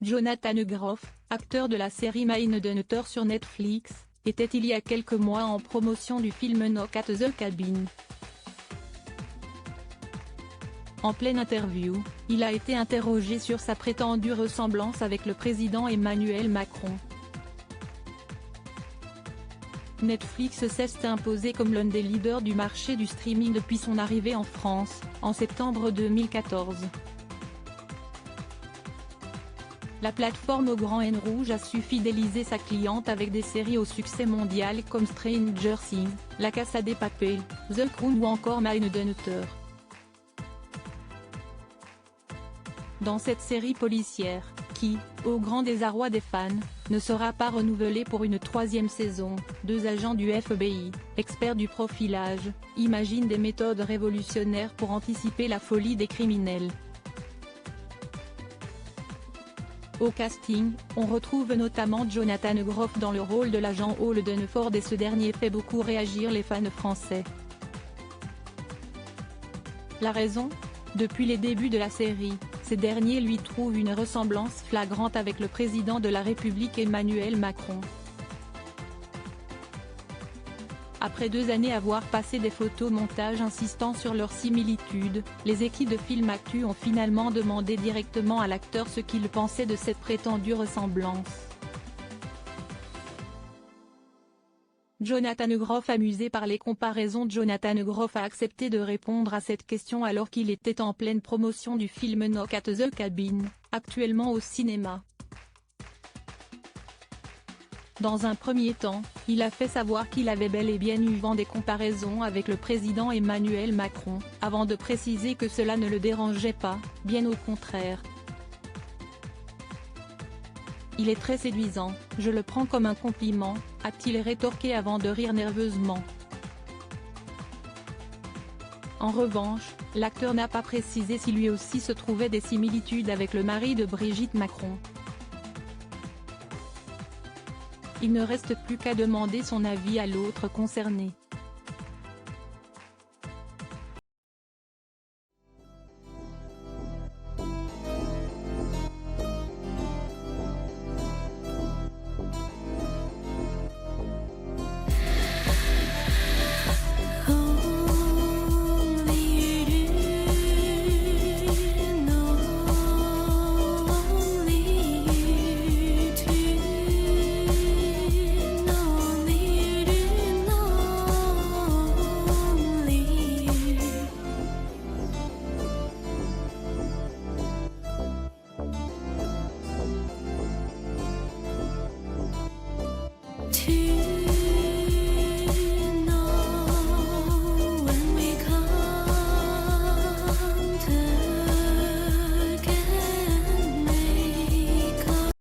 Jonathan Groff, acteur de la série Mindhunter sur Netflix, était il y a quelques mois en promotion du film Knock at the Cabin. En pleine interview, il a été interrogé sur sa prétendue ressemblance avec le président Emmanuel Macron. Netflix s'est imposé comme l'un des leaders du marché du streaming depuis son arrivée en France, en septembre 2014. La plateforme au grand N rouge a su fidéliser sa cliente avec des séries au succès mondial comme Stranger Things, La Casa de Papel, The Crown ou encore Mindhunter. Dans cette série policière, qui, au grand désarroi des fans, ne sera pas renouvelée pour une troisième saison, deux agents du FBI, experts du profilage, imaginent des méthodes révolutionnaires pour anticiper la folie des criminels. Au casting, on retrouve notamment Jonathan Groff dans le rôle de l'agent Holden Ford et ce dernier fait beaucoup réagir les fans français. La raison ? Depuis les débuts de la série, ces derniers lui trouvent une ressemblance flagrante avec le président de la République Emmanuel Macron. Après 2 années à avoir passé des photomontages insistant sur leur similitude, les équipes de Film Actu ont finalement demandé directement à l'acteur ce qu'il pensait de cette prétendue ressemblance. Jonathan Groff, amusé par les comparaisons, Jonathan Groff a accepté de répondre à cette question alors qu'il était en pleine promotion du film Knock at the Cabin, actuellement au cinéma. Dans un premier temps, il a fait savoir qu'il avait bel et bien eu vent des comparaisons avec le président Emmanuel Macron, avant de préciser que cela ne le dérangeait pas, bien au contraire. Il est très séduisant, je le prends comme un compliment, a-t-il rétorqué avant de rire nerveusement. En revanche, l'acteur n'a pas précisé si lui aussi se trouvait des similitudes avec le mari de Brigitte Macron. Il ne reste plus qu'à demander son avis à l'autre concerné. To